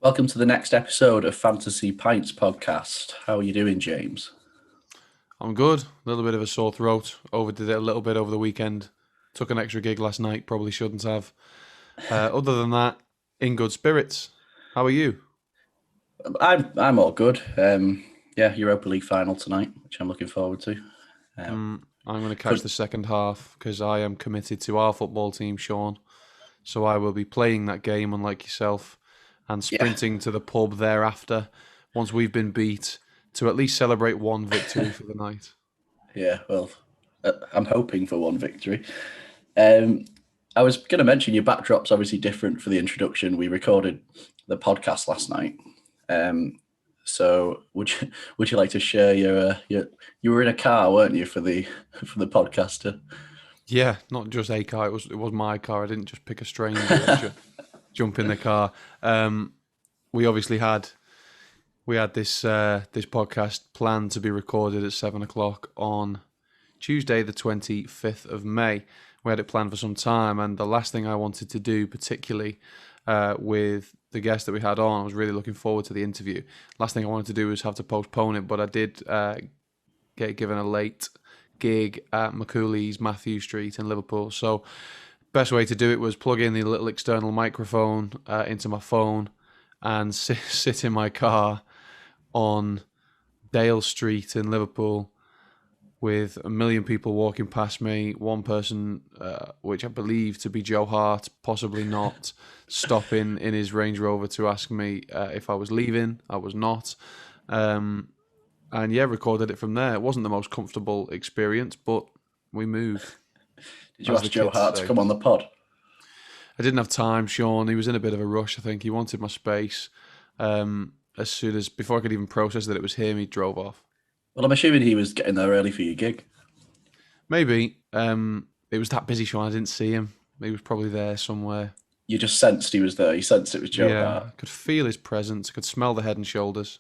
Welcome to the next episode of Pints Podcast. How are you doing, James? I'm good. A little bit of a sore throat. Overdid it a little bit over the weekend. Took an extra gig last night. Probably shouldn't have. Other than that, in good spirits. How are you? I'm all good. Europa League final tonight, which I'm looking forward to. I'm going to catch the second half because I am committed to our football team, Sean. So I will be playing that game, unlike yourself, and sprinting to the pub thereafter once we've been beat to at least celebrate one victory for the night. Yeah, well, I'm hoping for one victory. I was going to mention your backdrop's obviously different for the introduction. We recorded the podcast last night. So would you like to share your you were in a car, weren't you, for the podcaster? Yeah, not just a car. It was my car. I didn't just pick a stranger and jump in the car. We obviously had this podcast planned to be recorded at 7:00 on Tuesday, the 25th of May. We had it planned for some time, and the last thing I wanted to do, particularly with the guest that we had on, I was really looking forward to the interview. Last thing I wanted to do was have to postpone it, but I did get given a late gig at Macauley's Matthew Street in Liverpool. So best way to do it was plug in the little external microphone into my phone and sit in my car on Dale Street in Liverpool with a million people walking past me. One person, which I believe to be Joe Hart, possibly not, stopping in his Range Rover to ask me if I was leaving. I was not. And yeah, recorded it from there. It wasn't the most comfortable experience, but we moved. Did you ask Joe Hart to come on the pod? I didn't have time, Sean. He was in a bit of a rush, I think. He wanted my space. As soon as, before I could even process that it was him, he drove off. Well, I'm assuming he was getting there early for your gig. Maybe. It was that busy, Sean. I didn't see him. He was probably there somewhere. You just sensed he was there. You sensed it was Joe Hart. I could feel his presence. I could smell the head and shoulders.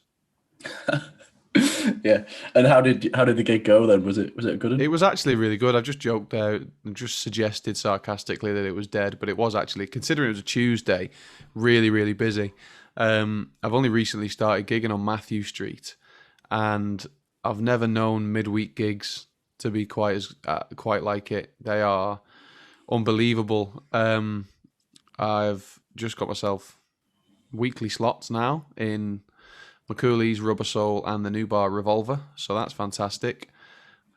Yeah, and how did the gig go then? Was it a good one? It was actually really good. I just joked out and just suggested sarcastically that it was dead, but it was actually, considering it was a Tuesday, really, really busy. I've only recently started gigging on Matthew Street, and I've never known midweek gigs to be quite like it. They are unbelievable. I've just got myself weekly slots now in Macauley's, Rubber Soul, and the new bar Revolver, so that's fantastic.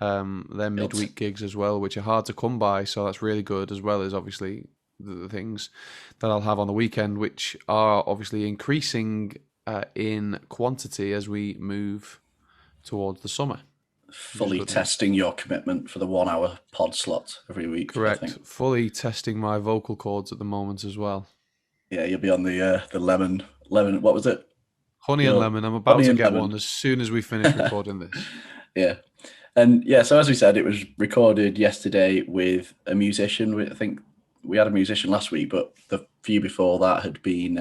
They're midweek gigs as well, which are hard to come by, so that's really good, as well as obviously the things that I'll have on the weekend, which are obviously increasing in quantity as we move towards the summer. Fully testing your commitment for the 1 hour pod slot every week. Correct. Fully testing my vocal cords at the moment as well. Yeah, you'll be on the lemon. What was it? Honey and lemon. I'm about to get one as soon as we finish recording this. Yeah. And yeah, so as we said, it was recorded yesterday with a musician. I think we had a musician last week, but the few before that had been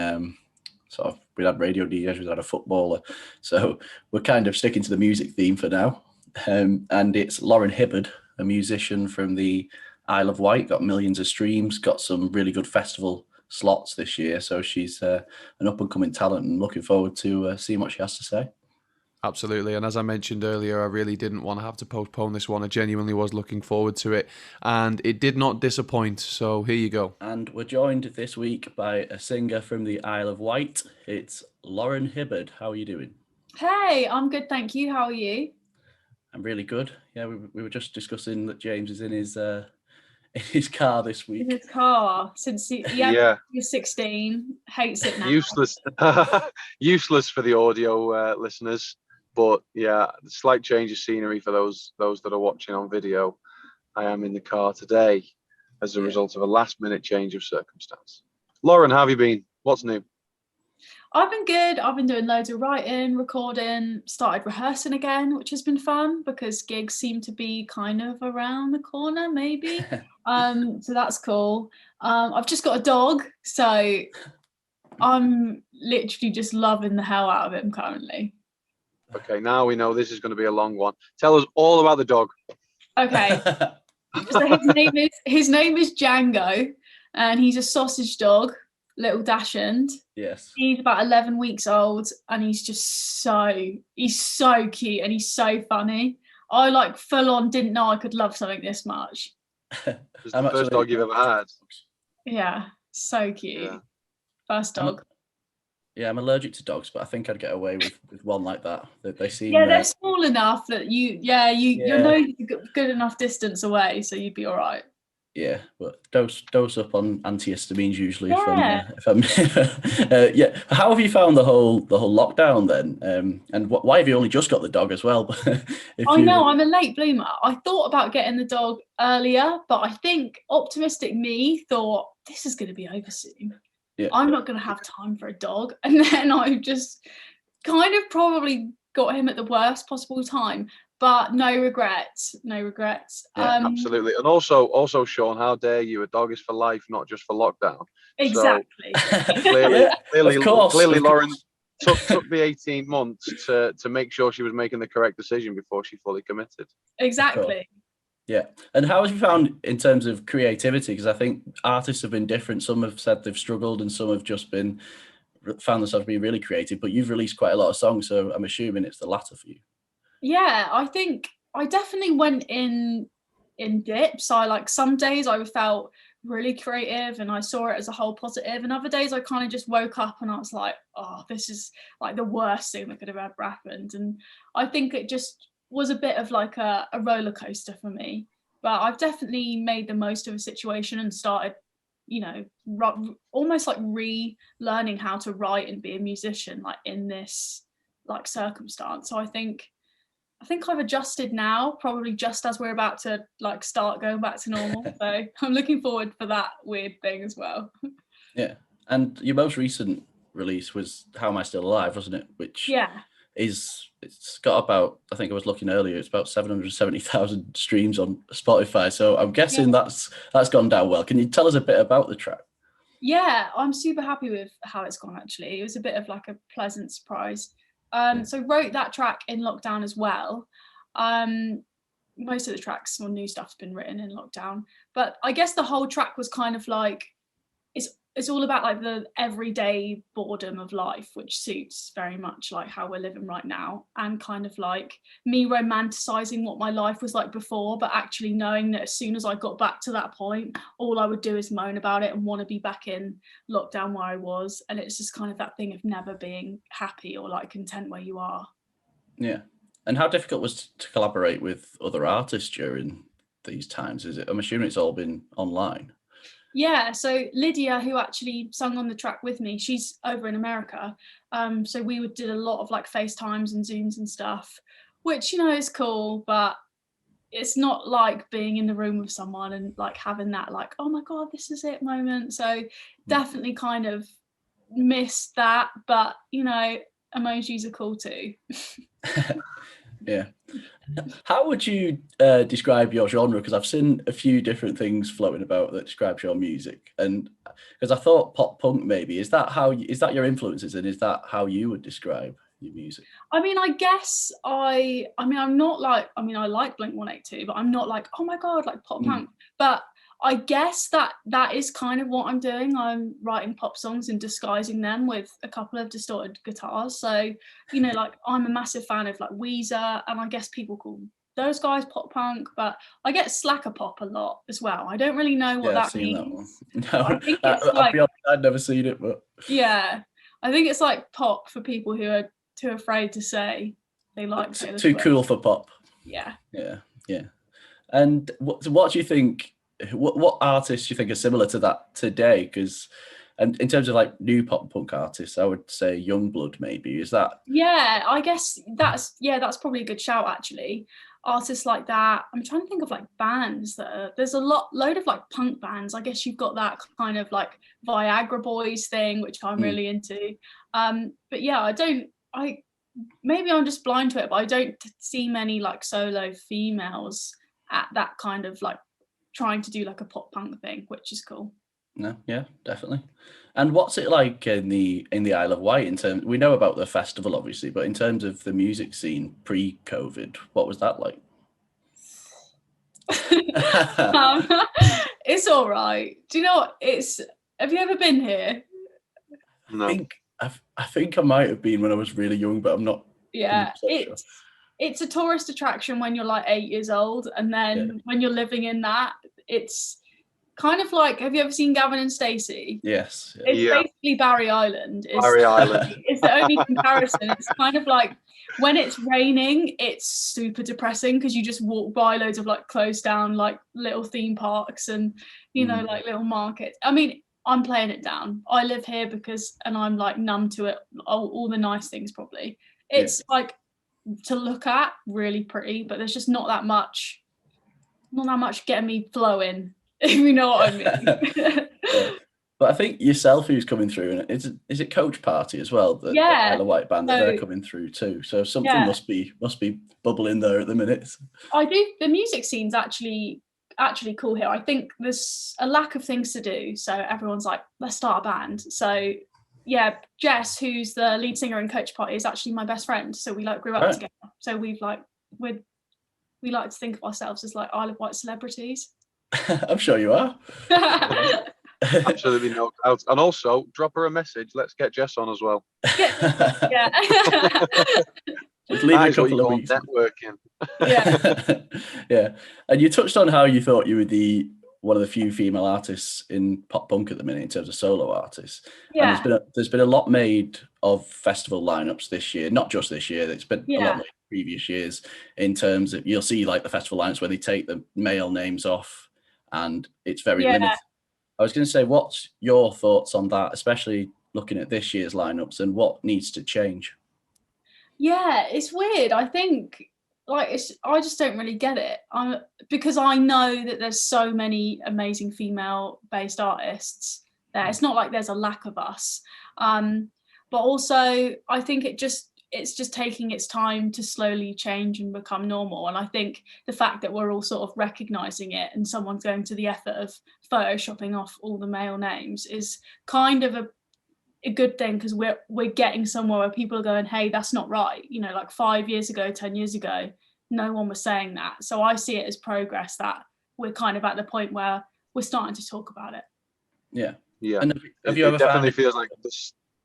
we had radio DJs, we had a footballer. So we're kind of sticking to the music theme for now. And it's Lauran Hibberd, a musician from the Isle of Wight, got millions of streams, got some really good festival slots this year. So she's an up-and-coming talent, and looking forward to seeing what she has to say. Absolutely. And as I mentioned earlier, I really didn't want to have to postpone this one. I genuinely was looking forward to it, and it did not disappoint. So here you go. And we're joined this week by a singer from the Isle of Wight. It's Lauran Hibberd. How are you doing? Hey, I'm good, thank you. How are you? I'm really good. Yeah, we were just discussing that James is in his car this week. In his car since he was 16. Hates it now. Useless for the audio listeners. But yeah, slight change of scenery for those that are watching on video. I am in the car today as a result of a last-minute change of circumstance. Lauran, how have you been? What's new? I've been good. I've been doing loads of writing, recording, started rehearsing again, which has been fun because gigs seem to be kind of around the corner, maybe. So that's cool. I've just got a dog, so I'm literally just loving the hell out of him currently. Okay, now we know this is going to be a long one. Tell us all about the dog. Okay. So his name is Django, and he's a sausage dog. little dachshund. Yes. He's about 11 weeks old, and he's so cute and he's so funny. I like full on didn't know I could love something this much. It's the first dog you've ever had. Yeah, so cute. Yeah. First dog. I'm allergic to dogs, but I think I'd get away with one like that. They seem. Yeah, they're small enough that your nose is good enough distance away, so you'd be all right. Yeah, but dose up on antihistamines usually. Yeah. If I'm yeah. How have you found the whole lockdown then? And why have you only just got the dog as well? I know, I'm a late bloomer. I thought about getting the dog earlier, but I think optimistic me thought this is going to be over soon. Yeah. I'm not going to have time for a dog. And then I just kind of probably got him at the worst possible time. But no regrets. Yeah, absolutely. And also, Sean, how dare you? A dog is for life, not just for lockdown. Exactly. So, clearly, Lauran took the 18 months to make sure she was making the correct decision before she fully committed. Exactly. Yeah. And how have you found in terms of creativity? Because I think artists have been different. Some have said they've struggled and some have just found themselves being really creative. But you've released quite a lot of songs, so I'm assuming it's the latter for you. Yeah, I think I definitely went in dips. Some days I felt really creative and I saw it as a whole positive, and other days I kind of just woke up and I was like, oh, this is like the worst thing that could have ever happened. And I think it just was a bit of like a roller coaster for me. But I've definitely made the most of a situation and started, almost like relearning how to write and be a musician like in this like circumstance. So I think I've adjusted now, probably just as we're about to like start going back to normal. So I'm looking forward for that weird thing as well. Yeah. And your most recent release was How Am I Still Alive, wasn't it? Which it's got about, I think I was looking earlier, it's about 770,000 streams on Spotify. So I'm guessing that's gone down well. Can you tell us a bit about the track? Yeah, I'm super happy with how it's gone actually. It was a bit of like a pleasant surprise. So wrote that track in lockdown as well. Most of the tracks or new stuff's been written in lockdown, but I guess the whole track was kind of like it's all about like the everyday boredom of life, which suits very much like how we're living right now, and kind of like me romanticizing what my life was like before, but actually knowing that as soon as I got back to that point, all I would do is moan about it and want to be back in lockdown where I was. And it's just kind of that thing of never being happy or like content where you are. Yeah. And how difficult was it to collaborate with other artists during these times? I'm assuming it's all been online. Yeah, so Lydia, who actually sung on the track with me, she's over in America. So we did a lot of like FaceTimes and Zooms and stuff, which, is cool, but it's not like being in the room with someone and like having that like, oh my God, this is it moment. So definitely kind of missed that, but emojis are cool too. Yeah. How would you describe your genre? Because I've seen a few different things floating about that describes your music, and because I thought pop punk maybe is that your influences, and is that how you would describe your music? I mean, I guess I'm not like, I like Blink-182, but I'm not like, oh my God, like pop punk. But I guess that is kind of what I'm doing. I'm writing pop songs and disguising them with a couple of distorted guitars. So, like I'm a massive fan of like Weezer, and I guess people call those guys pop punk, but I get slacker pop a lot as well. I don't really know what that means. That one. No, I think it's like, I've never seen it, but yeah, I think it's like pop for people who are too afraid to say they like too cool for pop. Yeah. And what do you think? What artists do you think are similar to that today? Because, and in terms of like new pop punk artists, I would say Youngblood maybe. Is that? Yeah, I guess that's probably a good shout actually. Artists like that. I'm trying to think of like bands there's a load of like punk bands. I guess you've got that kind of like Viagra Boys thing, which I'm really into. But yeah, maybe I'm just blind to it, but I don't see many like solo females at that kind of like trying to do like a pop punk thing, which is cool. No, yeah, definitely. And what's it like in the Isle of Wight in terms? We know about the festival, obviously, but in terms of the music scene pre-COVID, what was that like? It's all right. Do you know what? Have you ever been here? I think I might have been when I was really young, but I'm not. Yeah, it's a tourist attraction when you're like 8 years old, and then when you're living in that, it's kind of like, have you ever seen Gavin and Stacey? Yes. It's basically Barry Island. It's the only comparison. It's kind of like when it's raining, it's super depressing because you just walk by loads of like closed down like little theme parks and like little markets. I mean, I'm playing it down. I live here and I'm like numb to it. All the nice things probably. It's like to look at, really pretty, but there's just not that much getting me flowing. If you know what I mean. But I think yourself, who's coming through, and is it Coach Party as well? The Isle of Wight band that they're coming through too. So something must be bubbling there at the minute. I do. The music scene's actually cool here. I think there's a lack of things to do, so everyone's like, let's start a band. So yeah, Jess, who's the lead singer in Coach Party, is actually my best friend. So we like grew up together. So we like to think of ourselves as like Isle of Wight celebrities. I'm sure you are. Absolutely no doubt. And also, drop her a message. Let's get Jess on as well. Yeah. Just leave a couple of weeks. Networking. Yeah. Yeah. And you touched on how you thought you were one of the few female artists in pop punk at the minute in terms of solo artists. Yeah. And there's been a lot made of festival lineups this year, not just this year. It's been a lot made previous years in terms of, you'll see like the festival lineups where they take the male names off and it's very limited. I was going to say, what's your thoughts on that, especially looking at this year's lineups and what needs to change? Yeah, it's weird. I think I just don't really get it. Because I know that there's so many amazing female-based artists there. It's not like there's a lack of us. But also, I think it's just taking its time to slowly change and become normal. And I think the fact that we're all sort of recognizing it and someone's going to the effort of photoshopping off all the male names is kind of a good thing, because we're getting somewhere where people are going, hey, that's not right. Like 5 years ago, 10 years ago, no one was saying that. So I see it as progress, that we're kind of at the point where we're starting to talk about it. Yeah. And have you ever definitely feels like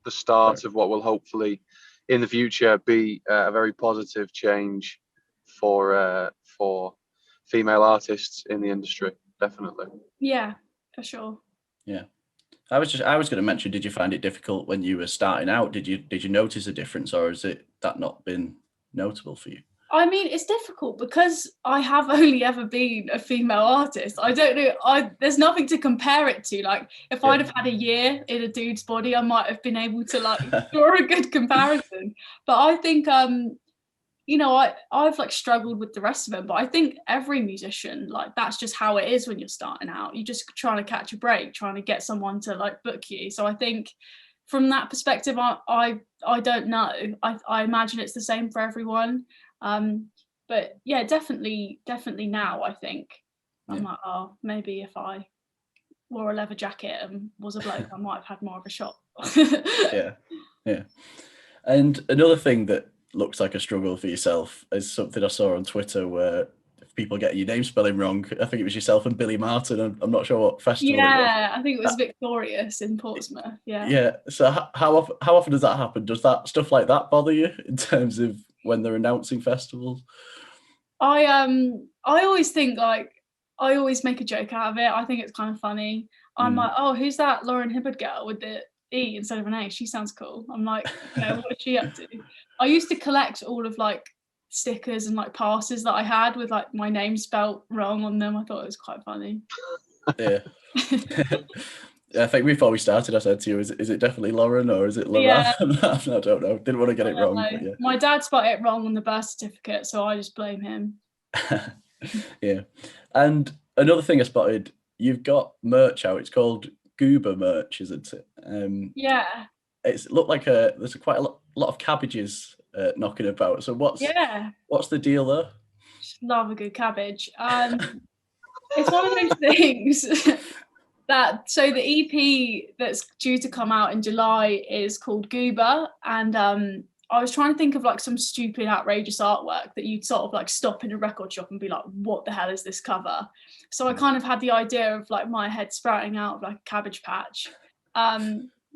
the start of what will hopefully in the future be a very positive change for female artists in the industry. Definitely. Yeah, for sure. Yeah. I was going to mention, did you find it difficult when you were starting out? Did you notice a difference, or has that not been notable for you? I mean, it's difficult because I have only ever been a female artist. I don't know. There's nothing to compare it to. Like, if I'd have had a year in a dude's body, I might have been able to like draw a good comparison. But I think, I've like struggled with the rest of them. But I think every musician, like, that's just how it is when you're starting out. You're just trying to catch a break, trying to get someone to like book you. So I think from that perspective, I don't know. I imagine it's the same for everyone. But yeah, definitely now I think I'm like, oh, maybe if I wore a leather jacket and was a bloke, I might have had more of a shot. Yeah. And another thing that looks like a struggle for yourself is something I saw on Twitter where people get your name spelling wrong. I think it was yourself and Billy Martin. I'm not sure what festival it was. Yeah, I think it was Victorious in Portsmouth. Yeah. So how often does that happen? Does that stuff like that bother you in terms of when they're announcing festivals? I always think, like, I always make a joke out of it. I think it's kind of funny. I'm like, oh, who's that Lauran Hibberd girl with the E instead of an A? She sounds cool. I'm like, what's she up to? I used to collect all of like stickers and like passes that I had with like my name spelt wrong on them. I thought it was quite funny. Yeah. I think before we started, I said to you, is it definitely Lauren or is it Lauren? Yeah. I don't know. Didn't want to get it wrong. But yeah. My dad spelled it wrong on the birth certificate, so I just blame him. Yeah. And another thing I spotted, you've got merch out. It's called Goober merch, isn't it? Yeah. It's looked like there's quite a lot of cabbages knocking about. So what's the deal there? Just love a good cabbage. It's one of those things so the EP that's due to come out in July is called Goober, and I was trying to think of like some stupid, outrageous artwork that you'd sort of like stop in a record shop and be like, what the hell is this cover? So I kind of had the idea of like my head sprouting out of like a cabbage patch.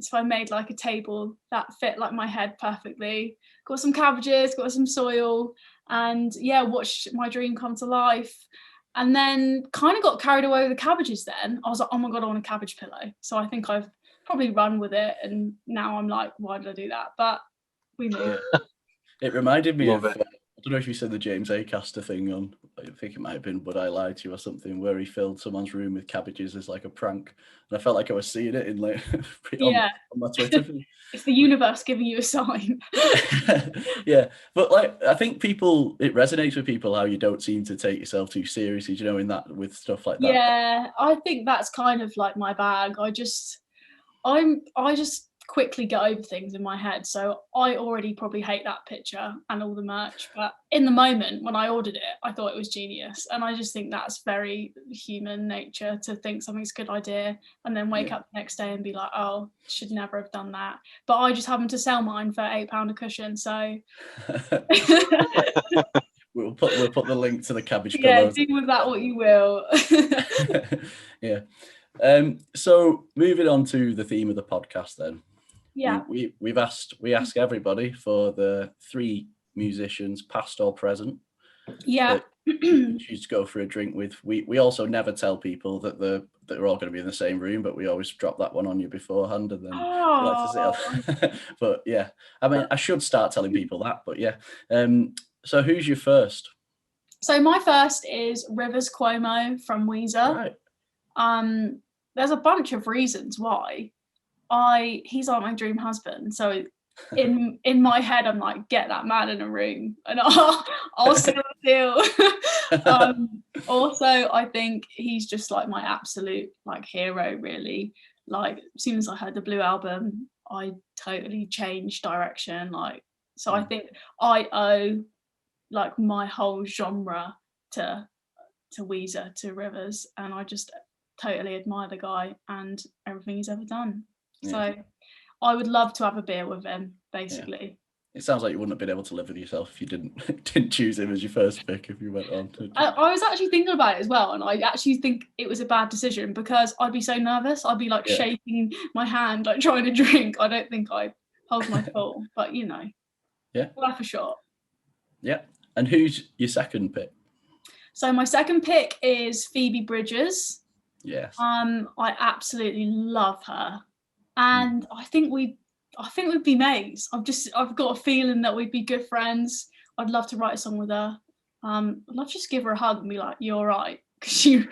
So I made like a table that fit like my head perfectly. Got some cabbages, got some soil, and yeah, watched my dream come to life. And then kind of got carried away with the cabbages then. I was like, oh my God, I want a cabbage pillow. So I think I've probably run with it. And now I'm like, why did I do that? But we moved. It reminded me Love of, it. I don't know if you said the James Acaster thing on, I think it might have been But I Lied to You or something, where he filled someone's room with cabbages as like a prank. And I felt like I was seeing it in like on my Twitter feed. It's the universe giving you a sign. Yeah, but like I think it resonates with people how you don't seem to take yourself too seriously, you know, in that with stuff like that. Yeah, I think that's kind of like my bag. I just quickly get over things in my head. So I already probably hate that picture and all the merch. But in the moment when I ordered it, I thought it was genius. And I just think that's very human nature to think something's a good idea and then wake up the next day and be like, oh, should never have done that. But I just happened to sell mine for £8 a cushion. So we'll put the link to the cabbage yeah, pillow. do with that what you will. Yeah. So moving on to the theme of the podcast then. Yeah. We ask everybody for the 3 musicians, past or present. Yeah. That you choose to go for a drink with. We also never tell people that they're all going to be in the same room, but we always drop that one on you beforehand and then like to say, but yeah, I mean, I should start telling people that, but yeah. So who's your first? So my first is Rivers Cuomo from Weezer. Right. There's a bunch of reasons why. He's like my dream husband. So in my head, I'm like, get that man in a room and I'll seal the deal. Also, I think he's just like my absolute like hero, really. Like as soon as I heard the Blue album, I totally changed direction. Like, so I think I owe like my whole genre to Weezer, to Rivers, and I just totally admire the guy and everything he's ever done. So I would love to have a beer with him, basically. Yeah. It sounds like you wouldn't have been able to live with yourself if you didn't choose him as your first pick if you went on to... I was actually thinking about it as well, and I actually think it was a bad decision because I'd be so nervous. I'd be like shaking my hand, like trying to drink. I don't think I'd hold my full, but you know. Yeah. Worth a shot. Yeah. And who's your second pick? So my second pick is Phoebe Bridgers. Yes. I absolutely love her. And I think we'd be mates. I've got a feeling that we'd be good friends. I'd love to write a song with her. I'd love to just give her a hug and be like, "You're all right," because she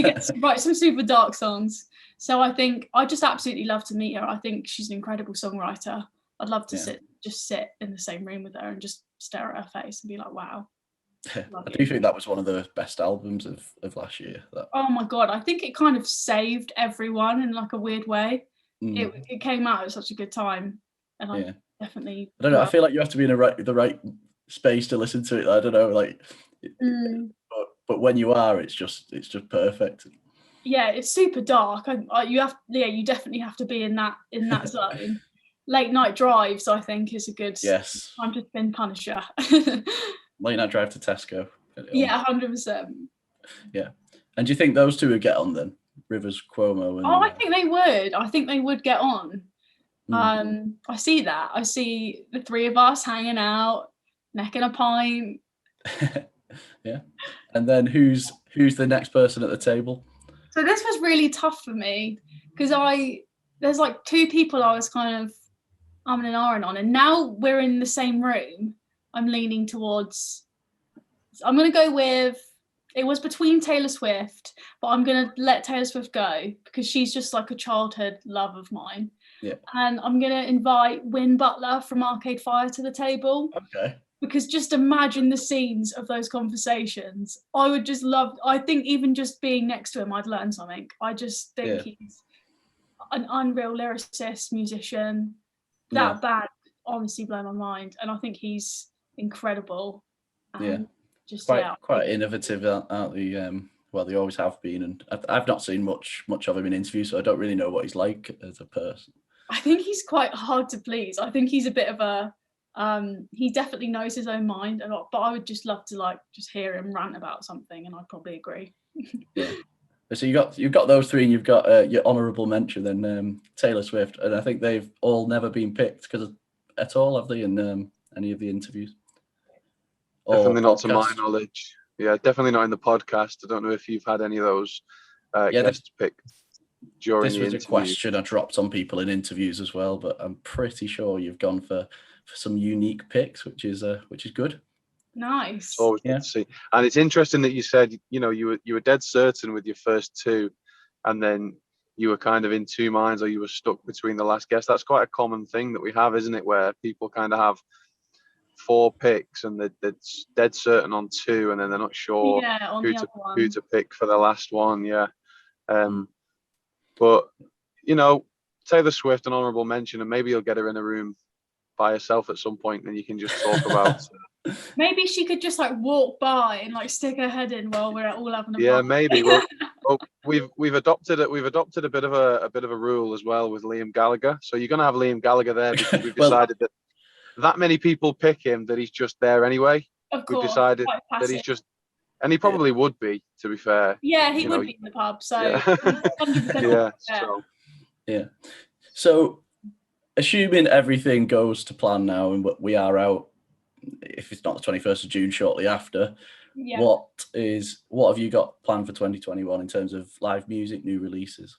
gets to write some super dark songs. So I think I just absolutely love to meet her. I think she's an incredible songwriter. I'd love to sit in the same room with her and just stare at her face and be like, "Wow." I do think that was one of the best albums of last year. Oh my God, I think it kind of saved everyone in like a weird way. It came out at such a good time, and I definitely. I don't know. I feel like you have to be in the right space to listen to it. I don't know, like, but when you are, it's just perfect. Yeah, it's super dark. You definitely have to be in that zone. Late night drives, I think, is a good time to spin Punisher. Late night drive to Tesco. Yeah, 100%. Yeah, and do you think those two would get on then? Rivers, Cuomo, and I think they would. I think they would get on. I see that. I see the three of us hanging out, necking a pint. Yeah. And then who's the next person at the table? So this was really tough for me because there's like 2 people I was kind of umming and ahhing on, and now we're in the same room. I'm leaning towards. I'm gonna go with. It was between Taylor Swift, but I'm going to let Taylor Swift go because she's just like a childhood love of mine. Yeah. And I'm going to invite Win Butler from Arcade Fire to the table. Okay. Because just imagine the scenes of those conversations. I would just love, I think even just being next to him, I'd learn something. I just think he's an unreal lyricist, musician. That band honestly blew my mind. And I think he's incredible. And just quite innovative, aren't they? Well, they always have been, and I've not seen much of him in interviews, so I don't really know what he's like as a person. I think he's quite hard to please. I think he's a bit of a he definitely knows his own mind a lot, but I would just love to like just hear him rant about something, and I'd probably agree. Yeah. So you've got those three, and you've got your honourable mention, then Taylor Swift, and I think they've all never been picked at all, have they, in any of the interviews? Definitely not to my knowledge. Yeah, definitely not in the podcast. I don't know if you've had any of those guests picked during the interview. This was a question I dropped on people in interviews as well, but I'm pretty sure you've gone for some unique picks, which is good. Nice. It's always good to see. And it's interesting that you said, you were dead certain with your first two, and then you were kind of in two minds, or you were stuck between the last guest. That's quite a common thing that we have, isn't it? Where people kind of have 4 picks and they're dead certain on 2, and then they're not sure who to pick for the last one. Yeah. But Taylor Swift, an honourable mention, and maybe you'll get her in a room by herself at some point, and you can just talk about. Maybe she could just walk by and stick her head in while we're all having a yeah, maybe. Well, we've adopted a bit of a rule as well with Liam Gallagher. So you're going to have Liam Gallagher there because we've decided that many people pick him that he's just there anyway. Of course, we've decided that he's just, and he probably would be, to be fair. Yeah, he would be in the pub. So yeah. 100%. Yeah. So assuming everything goes to plan now, and we are out, if it's not the 21st of June, shortly after, what have you got planned for 2021 in terms of live music, new releases?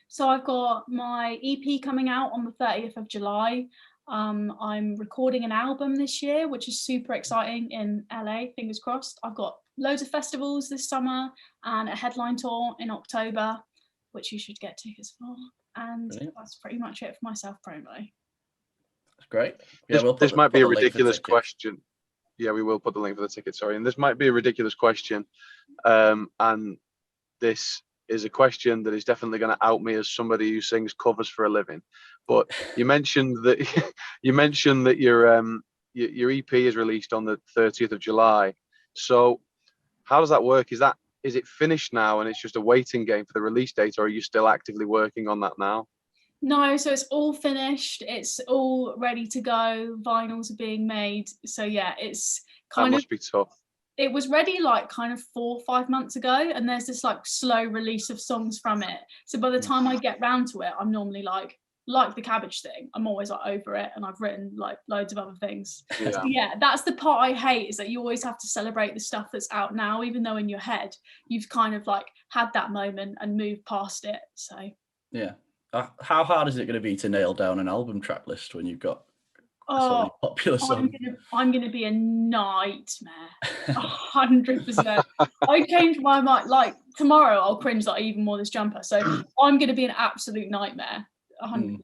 So I've got my EP coming out on the 30th of July. I'm recording an album this year, which is super exciting in LA, fingers crossed. I've got loads of festivals this summer and a headline tour in October, which you should get tickets for. And That's pretty much it for myself promo. That's great. Yeah, this might be a ridiculous question. Yeah, we will put the link for the ticket, sorry. And this might be a ridiculous question. And this is a question that is definitely going to out me as somebody who sings covers for a living. But you mentioned that your EP is released on the 30th of July. So how does that work? Is it finished now and it's just a waiting game for the release date, or are you still actively working on that now? No, so it's all finished. It's all ready to go. Vinyls are being made. So yeah, it's that must be tough. It was ready kind of 4 or 5 months ago, and there's this slow release of songs from it. So by the time I get round to it, I'm normally like the cabbage thing. I'm always over it, and I've written loads of other things. Yeah. So yeah, that's the part I hate, is that you always have to celebrate the stuff that's out now, even though in your head you've kind of had that moment and moved past it. So yeah. How hard is it going to be to nail down an album track list when you've got so many popular songs? I'm going to be a nightmare. 100%. I changed my mind. Tomorrow I'll cringe that I even wore this jumper. So I'm going to be an absolute nightmare. 100%.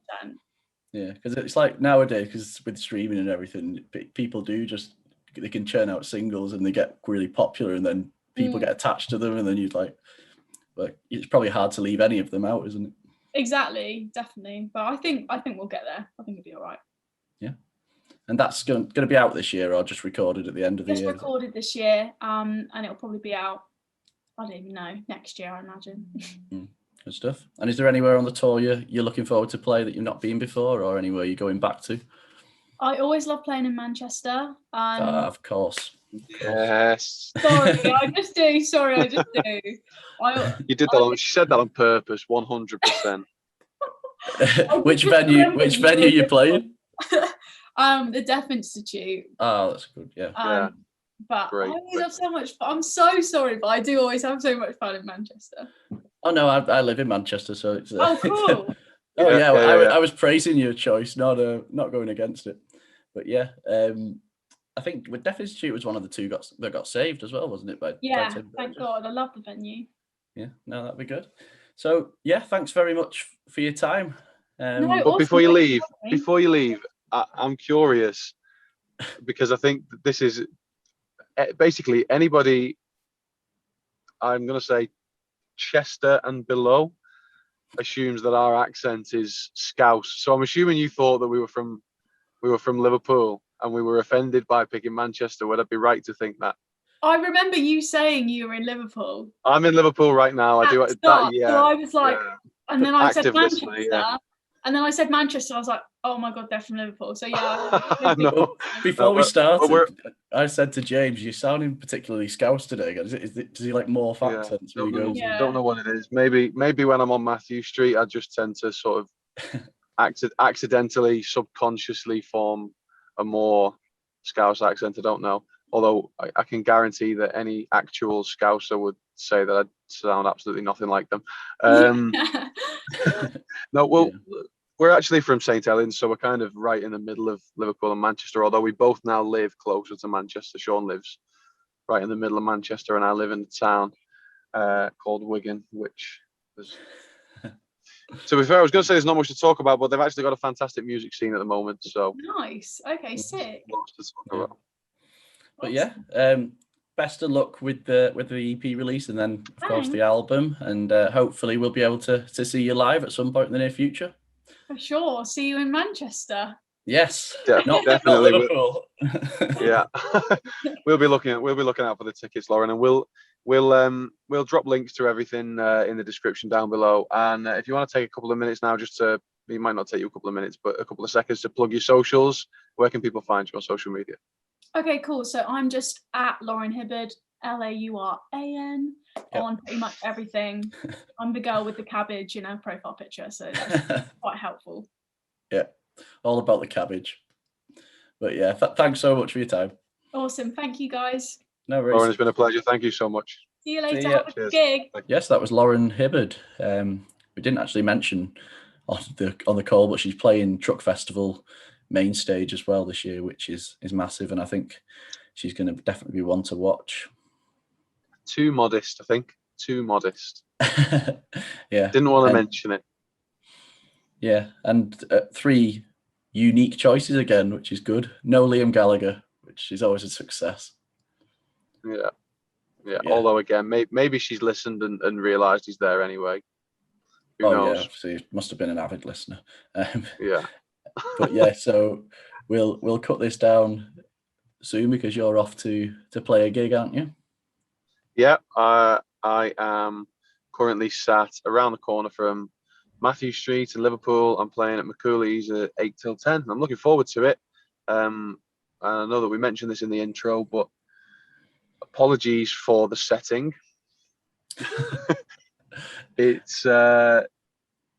Yeah, because it's nowadays, because with streaming and everything, people do they can churn out singles and they get really popular, and then people get attached to them, and then it's probably hard to leave any of them out, isn't it? Exactly, definitely. But I think we'll get there. I think it'll be all right. Yeah. And that's going to be out this year, or just recorded at the end of the year? It's recorded this year, and it'll probably be out, I don't even know, next year, I imagine. Good stuff. And is there anywhere on the tour you're looking forward to play that you've not been before, or anywhere you're going back to? I always love playing in Manchester. Of course. Yes. Sorry, I just do. You did that. She said that on purpose, 100%. Which venue you playing? The Deaf Institute. Oh, that's good. Yeah. But great. I always have so much fun. I'm so sorry, but I do always have so much fun in Manchester. Oh no, I live in Manchester, so it's. Oh, cool. I was praising your choice, not going against it. But yeah, I think with Deaf Institute was one of the two that got saved as well, wasn't it? Thank God. I love the venue. Yeah, no, that'd be good. So yeah, thanks very much for your time. But before you leave, I'm curious, because I think that this is basically anybody, I'm going to say Chester and below, assumes that our accent is Scouse. So I'm assuming you thought that we were from Liverpool and we were offended by picking Manchester. Would I be right to think that? I remember you saying you were in Liverpool. I'm in Liverpool right now. I do that. Yeah. So I was like, and then I said Manchester, yeah. and then I said Manchester. I was like, Oh my God, definitely Liverpool. So yeah. No. Before we started, I said to James, "You're sounding particularly Scouse today." Does he like morph accents? Don't know what it is. Maybe when I'm on Matthew Street, I just tend to sort of accidentally, subconsciously form a more Scouse accent. I don't know. Although I can guarantee that any actual Scouser would say that I sound absolutely nothing like them. No, well. Yeah. We're actually from St Helens, so we're kind of right in the middle of Liverpool and Manchester, although we both now live closer to Manchester. Sean lives right in the middle of Manchester, and I live in a town called Wigan, which is... To be fair, I was going to say there's not much to talk about, but they've actually got a fantastic music scene at the moment. So nice. Okay, sick. Lots to talk about. But yeah, best of luck with the EP release, and then of course the album, and hopefully we'll be able to see you live at some point in the near future. For sure. See you in Manchester. Yes, definitely. Liverpool. Yeah, we'll be looking out for the tickets, Lauren, and we'll drop links to everything in the description down below. And if you want to take a couple of minutes now, it might not take you a couple of minutes, but a couple of seconds to plug your socials. Where can people find you on social media? Okay, cool. So I'm just at Lauran Hibberd, LAURAN, on pretty much everything. I'm the girl with the cabbage, profile picture, so that's quite helpful. Yeah, all about the cabbage. But yeah, thanks so much for your time. Awesome. Thank you, guys. No worries. Lauren, it's been a pleasure. Thank you so much. See you later. Have a good gig. Yes, that was Lauran Hibberd. We didn't actually mention on the call, but she's playing Truck Festival main stage as well this year, which is massive, and I think she's going to definitely be one to watch. Too modest, I think. Too modest. Yeah. Didn't want to mention it. Yeah, and 3 unique choices again, which is good. No Liam Gallagher, which is always a success. Yeah. Although again, maybe she's listened and realised he's there anyway. Who knows? Yeah, so he must have been an avid listener. Yeah. But yeah, so we'll cut this down soon because you're off to play a gig, aren't you? Yeah, I am currently sat around the corner from Matthew Street in Liverpool. I'm playing at Macaulay's at 8 till 10. I'm looking forward to it. And I know that we mentioned this in the intro, but apologies for the setting. It's a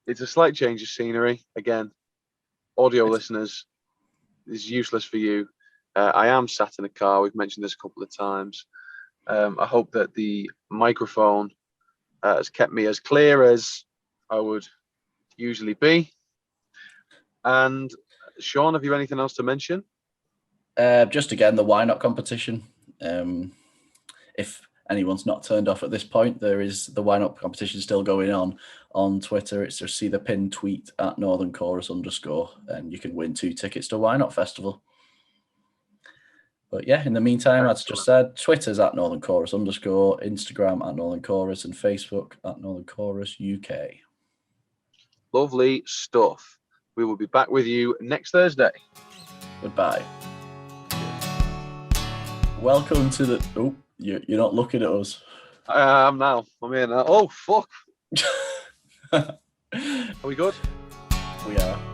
slight change of scenery. Again, audio listeners, is useless for you. I am sat in a car. We've mentioned this a couple of times. I hope that the microphone has kept me as clear as I would usually be. And Sean, have you anything else to mention? Just again, the Why Not competition. If anyone's not turned off at this point, there is the Why Not competition still going on Twitter. It's just see the pinned tweet at Northern Chorus _ and you can win 2 tickets to Why Not Festival. But yeah, in the meantime, as just said, Twitter's at Northern Chorus _, Instagram at Northern Chorus, and Facebook at Northern Chorus UK. Lovely stuff. We will be back with you next Thursday. Goodbye. Welcome to the... Oh, you're not looking at us. I am now. I'm here now. Oh, fuck. Are we good? We are.